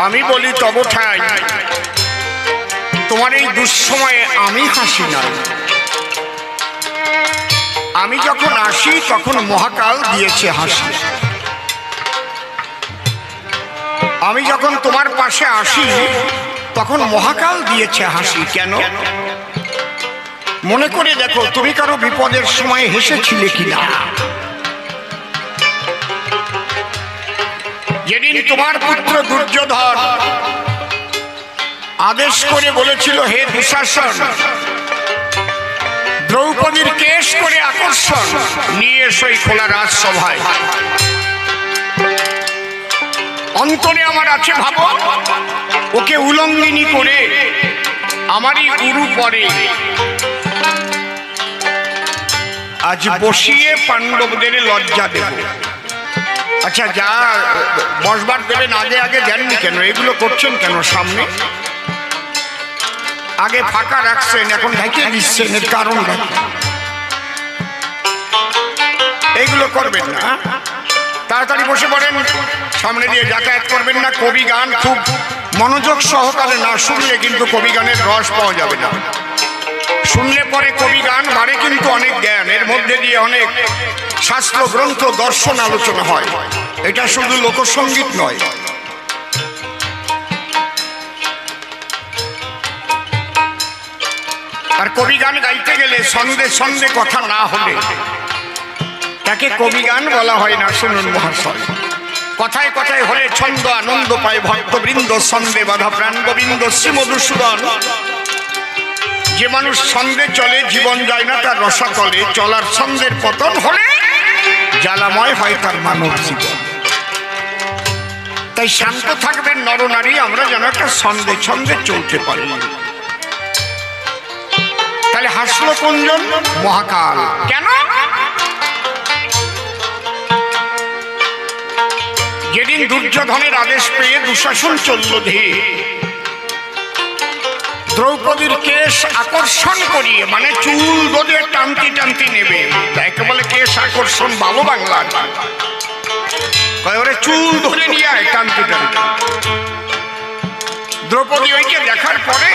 আমি বলি তব ঠাই তোমার এই দুঃসময়ে আমি হাসি না। আমি যখন আসি তখন মহাকাল দিয়েছে হাসি। আমি যখন তোমার পাশে আসি তখন মহাকাল দিয়েছে হাসি। কেন? মনে করে দেখো, তুমি কারো বিপদের সময় হেসেছিলে কিনা? যেদিন তোমার পুত্র দুর্যোধন আদেশ করে বলেছিল, হে দুঃশাসন, দ্রৌপদীর কেশ করে আকর্ষণ নিয়ে এসো এই খোলা রাজসভায়, অন্তরে আমার আছে ভাবো, ওকে উলঙ্গিনী করে আমারই গুরু পরে আজ বসিয়ে পাণ্ডবদের লজ্জা দেব। আচ্ছা, যা বসবার দেবেন আগে আগে দেননি কেন? এগুলো করছেন কেন? সামনে আগে ফাঁকা রাখছেন, এখন ঢেকে দিচ্ছেন, এর কারণ এইগুলো করবেন না। তাড়াতাড়ি বসে পড়েন, সামনে দিয়ে যাতায়াত করবেন না। কবি গান খুব মনোযোগ সহকারে না শুনলে কিন্তু কবি গানের রস পাওয়া যাবে না। শুনলে পরে কবি গান বাড়ে কিন্তু অনেক জ্ঞান, এর মধ্যে দিয়ে অনেক শাস্ত্র গ্রন্থ দর্শন আলোচনা হয়। এটা শুধু লোকসঙ্গীত নয়। আর কবি গান গাইতে গেলে ছন্দে ছন্দে কথা না হলে তাকে কবি গান বলা হয় না। শুনুন মহাশয়, কথায় কথায় হলে ছন্দ আনন্দ পায় ভক্তবৃন্দ, ছন্দে বাধা প্রাণ গোবিন্দ শ্রী মধুসূদন। যে মানুষ ছন্দে চলে জীবন যায় না তার রসাতলে, চলার ছন্দের পতন হলে জ্বালাময় হয় তার মানব জীবন। তাই শান্ত থাকবেন নরনারী, আমরা যেন একটা ছন্দে ছন্দে চলতে পারি। তাহলে হাসলো কোনজন? মহাকাল। কেন? যেদিন দুর্যোধনের আদেশ পেয়ে দুঃশাসন চলল ধীরে, দ্রৌপদীর কেশ আকর্ষণ করিয়ে, মানে চুল ধরে টানতি টানতি নেবে, তাকে বলে কেশ আকর্ষণ। ভালো বাংলা ওরে চুল ধরে নিয়ে আয় টানতি টানতি। দ্রৌপদী ওইকে দেখার পরে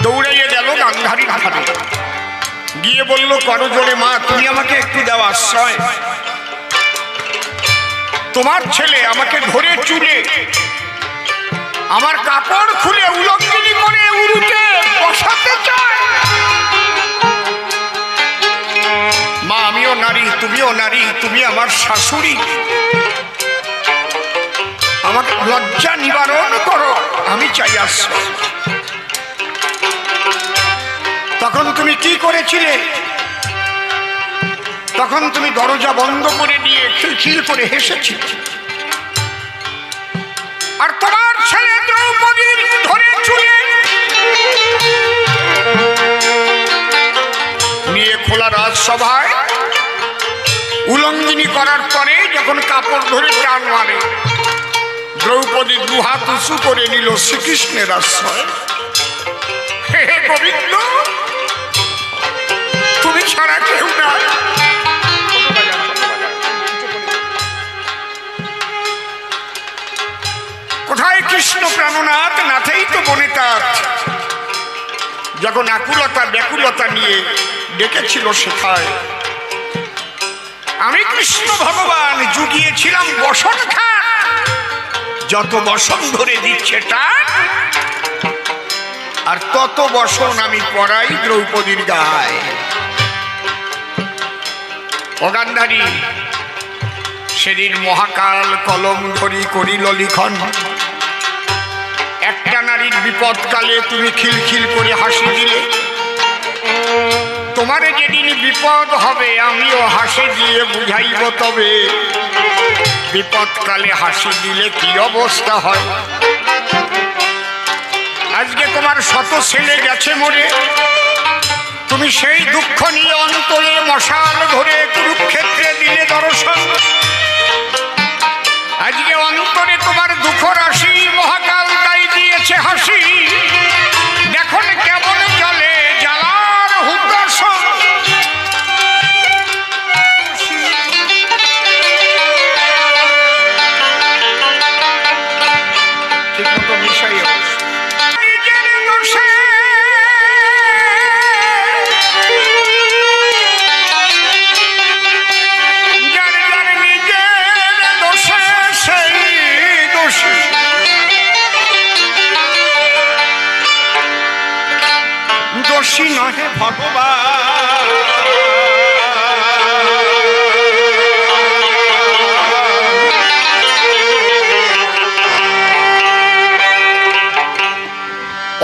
দৌড়াইয়ে গেল গান্ধারীর ধারে, গিয়ে বলল, করজোড়ে মা, তুমি আমাকে একটু দাও আশ্রয়। তোমার ছেলে আমাকে ধরে চুলে আমার কাপড় খুলে উলঙ্গিনী করে উরুতে বসাতে চায়। মা, আমিও নারী, তুমিও নারী, তুমি আমার শাশুড়ি, আমাকে লজ্জা নিবারণ করো, আমি চাই আশ্রয়। তখন তুমি কি করেছিলে? তখন তুমি দরজা বন্ধ করে দিয়ে খিলখিল করে হেসেছিলে। আর তোমার ছেলে দ্রৌপদীর ধরে চুলে নিয়ে খোলা রাজসভায় উলঙ্গিনী করার পরে যখন কাপড় ধরে টান মারে, দ্রৌপদী দুহাত উঁচু করে নিল শ্রীকৃষ্ণের আশ্রয়। হে গোবিন্দ, তুমি ছাড়া কেউ না। কোথায় কৃষ্ণ প্রাণনাথ? নাথেই তো বনিতাথ। যখন আকুলতা ব্যাকুলতা নিয়ে ডেকেছিল সেথায়, আমি কৃষ্ণ ভগবান জুগিয়েছিলাম বসন খান। যত বসন ধরে দিচ্ছে টান, আর তত বসন আমি পড়াই দ্রৌপদীর গায়ে। ও গান্ধারী, সেদিন মহাকাল কলম ধরি করিল লিখন। একটা নারীর বিপদকালে তুমি খিলখিল করে হাসি দিলে। তোমারে যেদিন বিপদ হবে আমিও হাসি দিয়ে বুঝাইব, তবে বিপদকালে হাসি দিলে কি অবস্থা হয়। আজকে তোমার শত ছেলে গেছে মরে, তুমি সেই দুঃখ নিয়ে অন্তরে মশাল ধরে কুরুক্ষেত্রে দিলে দর্শন। আজকে অন্তরে তোমার দুঃখ রাশি মহাকাল তাই দিয়েছে হাসি। দেখুন কেমন চলে জ্বালার হুতাশন। ঠিক মতো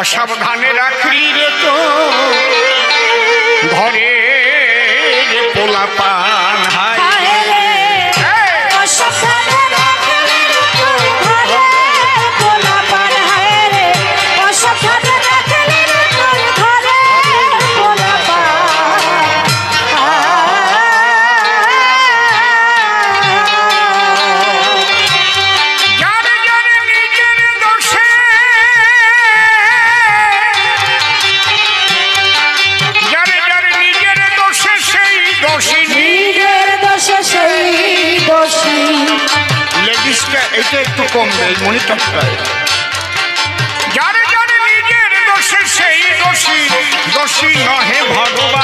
অসাবধানে রাখলি রে তো ঘরে পোলা পান হায় এটা একটু কম দেয় মনিটরটায়। যারে যারে নিজের দোষে সেই দোষী দোষী নহে ভগবান।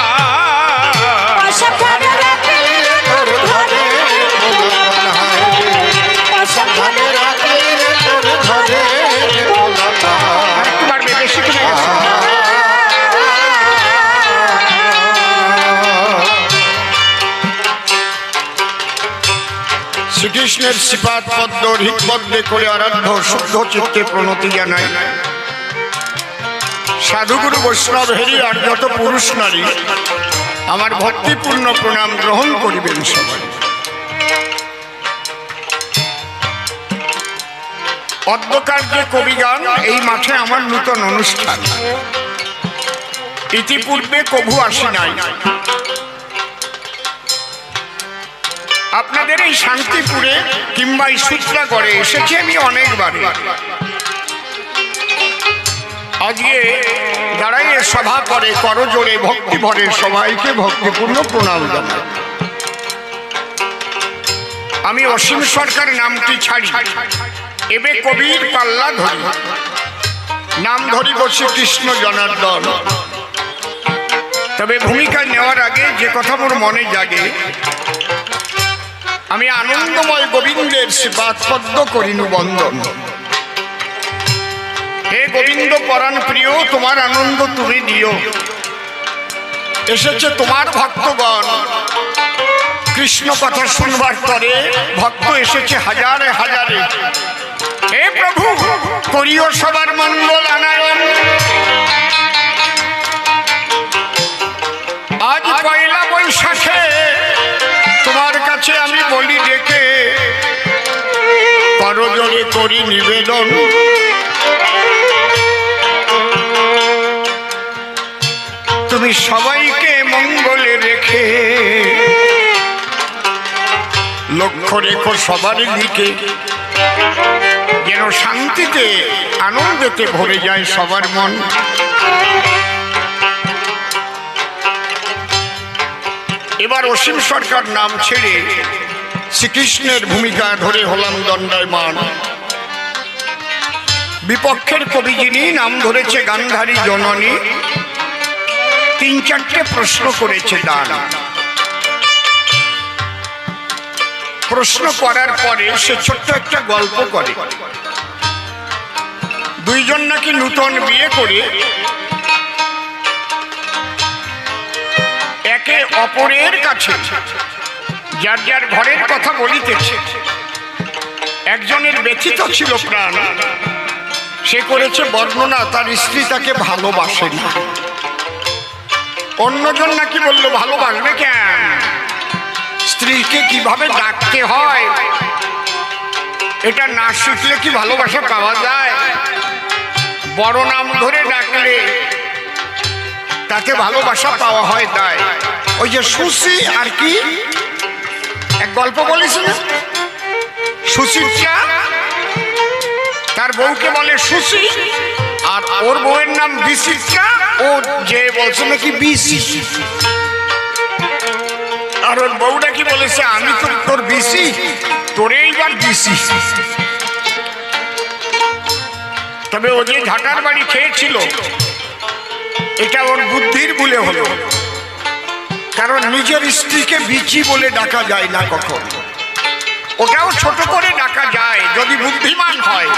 একটু বাড়বে, বেশি করে গেছে। শ্রীকৃষ্ণের শ্রীপাদ পদ্ম হৃৎপদ্মে করে আরাধ্য শুদ্ধ চিত্তে প্রণতি জানাই। সাধুগুরু বৈষ্ণব হেরি আর যত পুরুষ নারী আমার ভক্তিপূর্ণ প্রণাম গ্রহণ করিবেন সবাই। পদ্মকার্যে কবিগান এই মাঠে আমার নূতন অনুষ্ঠান। ইতিপূর্বে কভু আসি নাই। আপনাদের এই শান্তিপুরে কিংবা এই সূত্রাগড়ে এসেছি আমি অনেকবার। আজকে যারাই সভা করে করজোড়ে ভক্তি ভরে সবাইকে ভক্তিপূর্ণ প্রণাম জানাই। আমি অসীম সরকার নামটি ছাড়ি, এবে কবির পাল্লা ধরি, নাম ধরি বসে কৃষ্ণ জনার্দন। তবে ভূমিকা নেওয়ার আগে যে কথা মোর মনে জাগে, আমি আনন্দময় গোবিন্দের শ্রীপাদ পদ্ম করিনু বন্দন। হে গোবিন্দ পরাণ প্রিয়, তোমার আনন্দ তুমি দিও। এসেছে তোমার ভক্তগণ কৃষ্ণ কথা শুনবার পরে, ভক্ত এসেছে হাজারে হাজারে। হে প্রভু করিও সবার মঙ্গল আনায়ন। আজ পয়লা বৈশাখে তোমার কাছে আমি বলি ডেকে, করজোড়ে করি নিবেদন। তুমি সবাইকে মঙ্গলে রেখে লক্ষ্য রেখো সবার দিকে, যেন শান্তিতে আনন্দেতে ভরে যায় সবার মন। এবার অসীম সরকার নাম ছেড়ে শ্রীকৃষ্ণের ভূমিকা ধরে হলাম দণ্ডায়মান। বিপক্ষের কবি যিনি নাম ধরেছে গান্ধারী জননী, ৩-৪টে প্রশ্ন করেছে দান। প্রশ্ন করার পরে সে ছোট্ট একটা গল্প করে। দুইজন নাকি নূতন বিয়ে করে একে অপরের কাছে যার যার ঘরের কথা বলিতেছে। একজনের ব্যথিত ছিল প্রাণ, সে করেছে বর্ণনা তার স্ত্রী তাকে ভালোবাসে না। অন্যজন নাকি বলল ভালোবাসবে কেন, স্ত্রীকে কিভাবে ডাকতে হয় এটা না শিখলে কি ভালোবাসা পাওয়া যায়? বড় নাম ধরে ডাকলে তাতে ভালোবাসা পাওয়া হয়। তাই ওই যে সুশি আর কি এক গল্প বলেছিল, সুশিক্ষা তার বউকে বলে সুশি, আর ওর বউয়ের নাম বিশিক্ষা। ও যে বলছে নাকি বিশি, আর ওর বউটা কি বলেছে আমি তো তোর বিশি, তোরে এইবার বিশি। তবে ও যে ঝাঁটার বাড়ি খেয়েছিল এটা ওর বুদ্ধির ভুলে হলো, কারণ নিজের স্ত্রীকে বিচি বলে ডাকা যায় না কখন। ওটাও ছোট করে ডাকা যায় যদি বুদ্ধিমান হয়,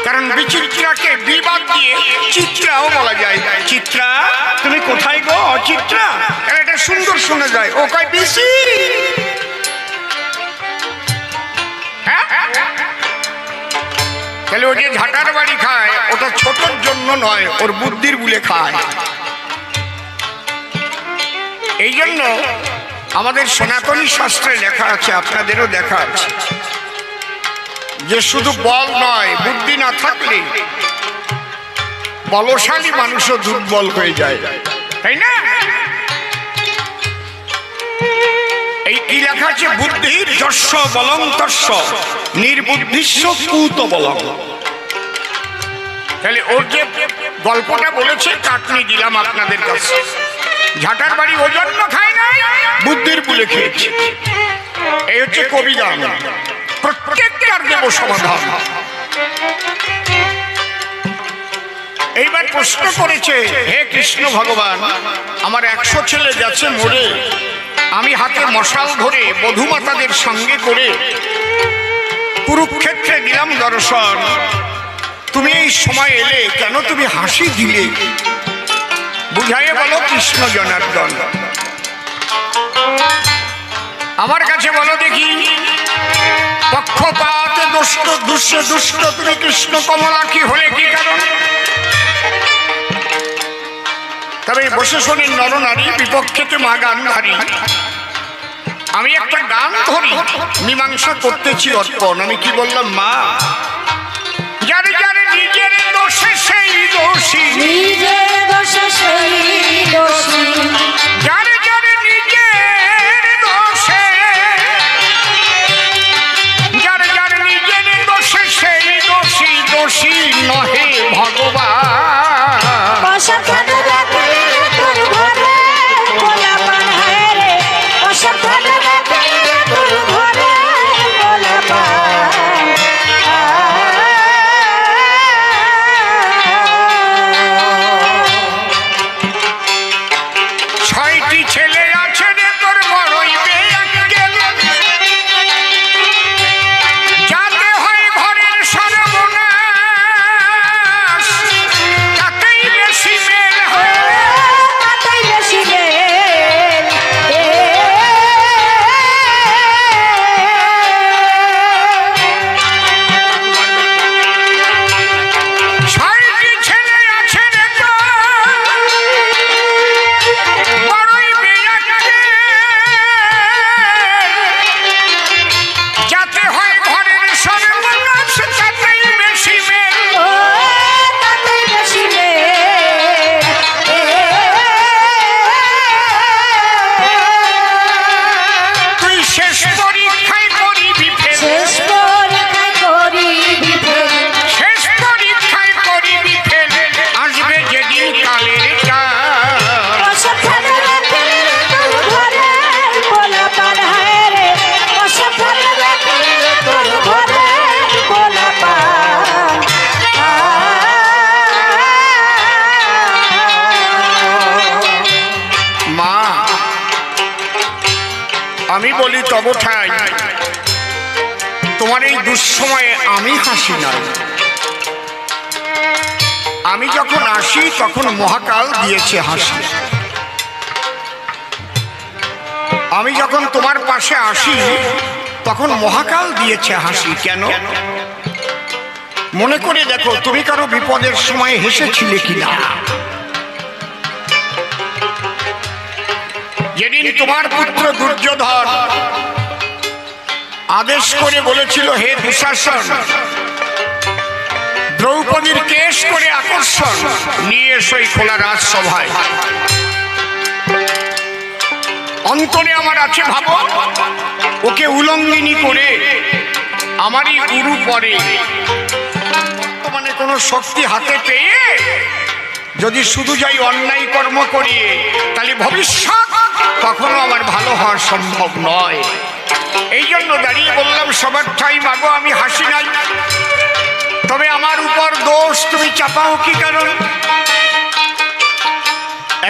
কারণ বিচিত্রাকে বিবাদ দিয়ে চিত্রাও বলা যায়। চিত্রা তুমি কোথায় গো অচিত্রা, এটা সুন্দর শোনা যায়। ও কয় বিশি। তাহলে ও যে ঝাঁটার বাড়ি খায় ওটা ছোটর জন্য নয়, ওর বুদ্ধির বুলে খায়। এই জন্য আমাদের সনাতনী শাস্ত্রে লেখা আছে, আপনাদেরও দেখা আছে, যে শুধু বল নয়, বুদ্ধি না থাকলে বলশালী মানুষও দুর্বল হয়ে যায়, তাই না? এই কি লেখা আছে? বুদ্ধির যস্য বলং তস্য নির্বুদ্ধিস্য কুত বলং। তাহলে ওর যে গল্পটা বলেছে কাটনি দিলাম আপনাদের কাছে। ঝাঁটার বাড়ি ও জন্য খায় নাই, বুদ্ধির বুলে খেয়েছে। এই হচ্ছে কবিগান, প্রত্যেকটার দেব সমাধান। এইবার প্রশ্ন করেছে, হে কৃষ্ণ ভগবান, আমার 100 ছেলে গেছে মরে, আমি হাতে মশাল ধরে বধূমাতাদের সঙ্গে করে কুরুক্ষেত্রে দিলাম দর্শন, তুমি এই সময় এলে কেন, তুমি হাসি দিলে, বুঝাইয়ে বলো কৃষ্ণ জনার্দন। আমার কাছে বলো দেখি, পক্ষপাত দুষ্ট দুষ্ট দুষ্ট তুমি কৃষ্ণ কমলা কি হলে কি কারণ? তবে বসে শোনেন নরনারী, বিপক্ষেতে মা গান্ধারী। আমি একটা গান ধরি, মীমাংসা করতেছি অর্পণ। আমি কি বললাম? মা, যার যার নিজের দোষে সেই দোষী, নিজের দোষে সেই দোষী, যার যার নিজের দোষে, যার যার নিজের দোষে সেই দোষী, দোষী নহে ভগবান। অসাবধান রাখলে তোর ঘরে গোলাপান হয় রে, অসাবধান রাখলে তোর ঘরে গোলাপান। 6টি ছেলে আছে রে তোর বড়ই বেয়াক্কেল, যাতে হয় ঘরের সর্বনাশ, তাতেই বেশি মেল হয়। তাতেই বেশি মেল। 6টি ছেলে আছে রে তোর বড়ই বেয়াক্কেল, যাতে হয় ঘরের সর্বনাশ, তাতেই বেশি মেল। ও তাতেই বেশি মেল। তুই শেষ পরীক্ষায় করিবি ফেল, শেষ পরীক্ষায় করিবি ফেল। শেষ পরীক্ষায় করিবি ফেল, আসবে যেদিন কালের চাল। অসাবধান রাখলে তোর ঘরে গোলাপান হয় রে, অসাবধান রাখলে তোর ঘরে গোলাপান। মা, আমি বলি তব ঠাই, তোমার এই দুঃসময়ে আমি হাসি নাই। আমি যখন আসি তখন মহাকাল দিয়েছে হাসি। আমি যখন তোমার পাশে আসি তখন মহাকাল দিয়েছে হাসি। কেন? মনে করে দেখো, তুমি কারো বিপদের সময় হেসেছিলে কিনা? যেদিন তোমার পুত্র দুর্যোধন আদেশ করে বলেছিল, হে দুঃশাসন, দ্রৌপদীর কেশ করে আকর্ষণ নিয়ে এসো এই খোলা রাজসভায়, অন্তরে আমার আছে ভাবো, ওকে উলঙ্গিনী করে আমারই গুরু পরে, মানে কোনো শক্তি হাতে পেয়ে যদি শুধু যাই অন্যায় কর্ম করিয়ে, তাহলে ভবিষ্যৎ কখনো আমার ভালো হওয়া সম্ভব নয়। এই জন্য দাঁড়িয়ে বললাম, সবার ঠাই মাগো আমি হাসি নাই, তবে আমার উপর দোষ তুমি চাপাও কি কারণ?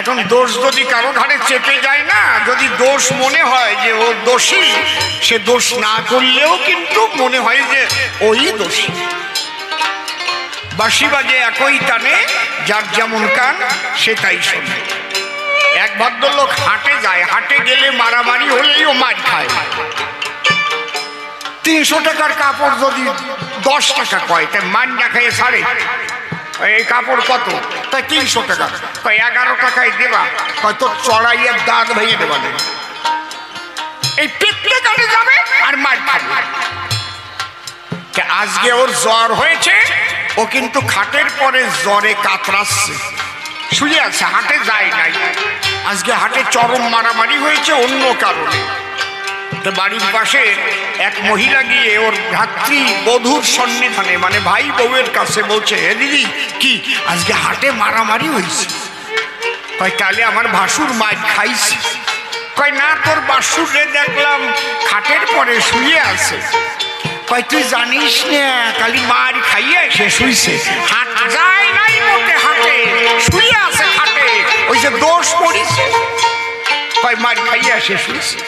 এখন দোষ যদি কারো ঘাড়ে চেপে যায় না, যদি দোষ মনে হয় যে ও দোষী, সে দোষ না করলেও কিন্তু মনে হয় যে ওই দোষী। বাঁশি বাজে একই টানে, যার যেমন কান সে তাই শোনে। এক ভদ্রলোক হাটে যায়, হাটে গেলে মারামারি হলেই ও মার খায়। 300 টাকার কাপড় যদি 10 টাকা কয় তাই মান না খেয়ে ছাড়ে। এই কাপড় কত? তাই 300 টাকা। কয় 11 টাকায় দেবা? কয় তোর চড়াইয়ের দাঁত ভেঙে দেবা না। এই পেটে কাটে যাবে আর মার খাবে। আজকে ওর জ্বর হয়েছে, ও কিন্তু খাটের পরে জ্বরে কাতরাচ্ছে, শুয়ে আছে, হাটে যায় নাই। আজকে হাটে চরম মারামারি হয়েছে অন্য কারণে। তো বাড়ির পাশে এক মহিলা গিয়ে ওর ভাতৃ বধূর সন্নিধানে মানে ভাই বউয়ের কাছে বলছে, হে দিদি কি আজকে হাটে মারামারি হয়েছে? কয় তাহলে আমার ভাসুর মাছ খাইছে। কয় না, তোর বাসুরে দেখলাম খাটের পরে শুয়ে আছে। কয় তুই জানিস না কালি মার খাইয়ে সে শুইছে, হাট যায় নাই মোটে, হাটে শুয়ে আছে খাটে, ওই যে দোষ পড়িছে। কয় মার খাইয়ে সে শুইছে।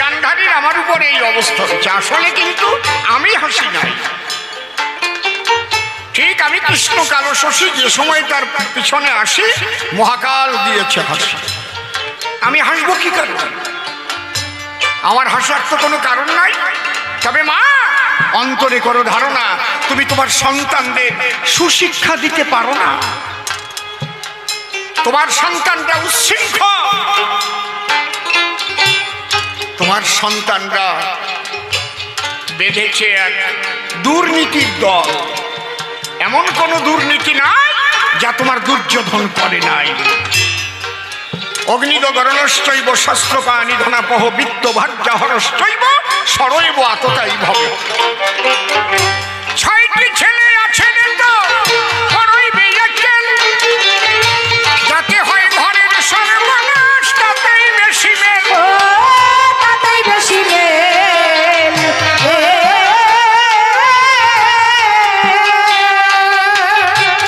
গান্ধারীর আমার উপরে এই অবস্থা হচ্ছে। আসলে কিন্তু আমি হাসি নাই, ঠিক আমি কৃষ্ণ কালো শশী যে সময় তার পিছনে আসি মহাকাল দিয়েছে হাসি। আমি হাসবো কি কারণ? আমার হাসার তো কোনো কারণ নাই। তবে মা, অন্তরে করো ধারণা, তুমি তোমার সন্তানদের সুশিক্ষা দিতে পারো না। তোমার সন্তানরা উচ্ছৃঙ্খল, তোমার সন্তানরা বেঁধেছে এক দুর্নীতির দল। এমন কোন দুর্নীতি নাই যা তোমার দুর্যোধন করে নাই। অগ্নিদগরণশ্চৈব শস্ত্রপাণি ধনাপহ বিত্ত ভাজ্যাহরশ্চৈব সরৈব আততাই ভবে। 6টি ছেলে আছে তো করইবে একেল, যাতে হয় ঘরের সর্বনাশ, তাতেই বেশি মেল। ও তাতেই বেশি মেল।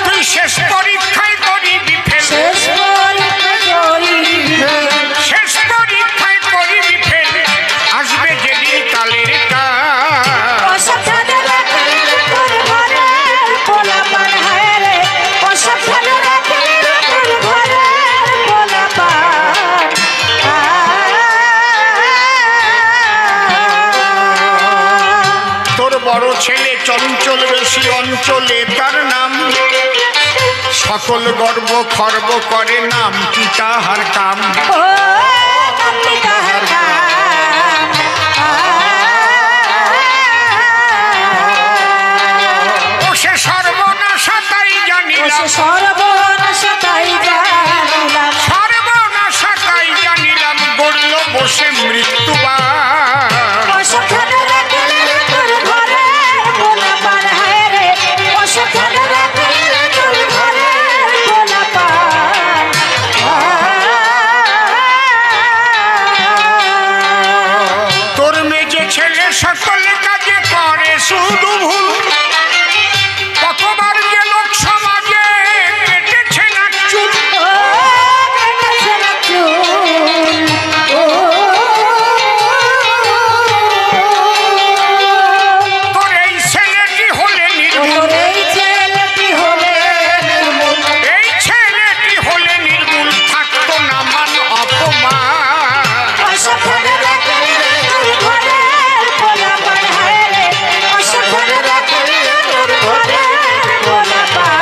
তুই শেষ পরীক্ষায় করিবি ফেল, শেষ পরীক্ষা করিবি ফেল। শেষ পরীক্ষায় করিবি ফেল, আসবে যেদিন কালের কাল। অসাবধানে রাখিলে তোর ঘরের পোলাপান হায় রে, অসাবধানে রাখিলে তোর ঘরের পোলাপান। তোর বড় ছেলে চঞ্চল বেশি অঞ্চলে তার নাম, সকল গর্ব খর্ব করে নাম কি তাহার কাম। ও কান্তি তাহার কাম। ও সে সর্বনাশা তাই ও জানিলাম, সে সর্বনাশা তাই জানিলাম। সর্বনাশা তাই জানিলাম, গড়ল বসে মৃত্যুবান। অসাবধানে রাখিলে তোর ঘরের পোলাপান হায় রে, অসাবধানে রাখিলে তোর ঘরের পোলাপান। তোর মেজে ছেলে সকল কাজে করে শুধু ভুল, কতবার যে লোক সমাজে কেটেছে না চুল। ও কেটেছে না চুল। ও তোর এই ছেলেটি হলে নির্মূল, তোর এই ছেলেটি হলে নির্মূল। এই ছেলেটি হলে নির্মূল, থাকতো না মান অপমান। অসাবধানে রাখিলে তোর ঘরের পোলাপান হায় রে, অসাবধানে রাখিলে তোর ঘরের পোলাপান।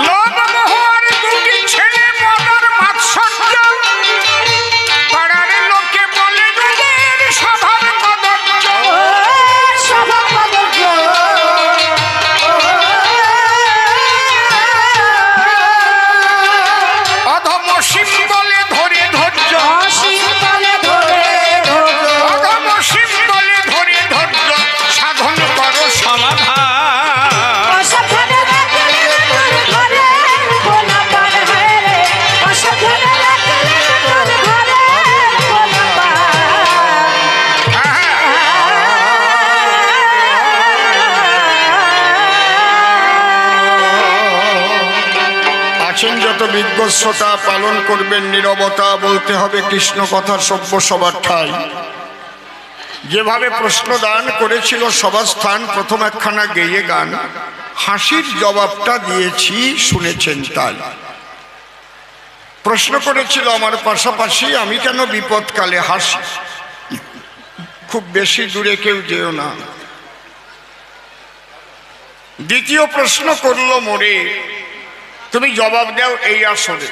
লোভ মোহর দুটি ছেলে মদার মাৎসর্য, পাড়ার লোকে বলে দুধের স্বভাব কদর্য। ও স্বভাব কদর্য। অধমসীম বলে ধরে ধৈর্য, অসীম বলে ধরে ধৈর্য। অধমসীম বলে ধরে ধৈর্য, সাধন করো সমাধান। অসাবধানে রাখিলে তোর ঘরের পোলাপান হায় রে, অসাবধানে রাখিলে তোর ঘরের পোলাপান। আছেন যত বিজ্ঞ শ্রোতা, পালন করবেন নীরবতা, বলতে হবে কৃষ্ণ কথার সভ্য সবার ঠাই। যেভাবে প্রশ্নদান করেছিল সভাস্থান, প্রথম একখানা গেয়ে গান, হাসির জবাবটা দিয়েছি শুনেছেন তাই। প্রশ্ন করেছিল আমার পাশাপাশি, আমি কেন বিপদকালে হাসি? খুব বেশি দূরে কেউ যেও না। দ্বিতীয় প্রশ্ন করলো মোরে, তুমি জবাব দাও এই আসরে।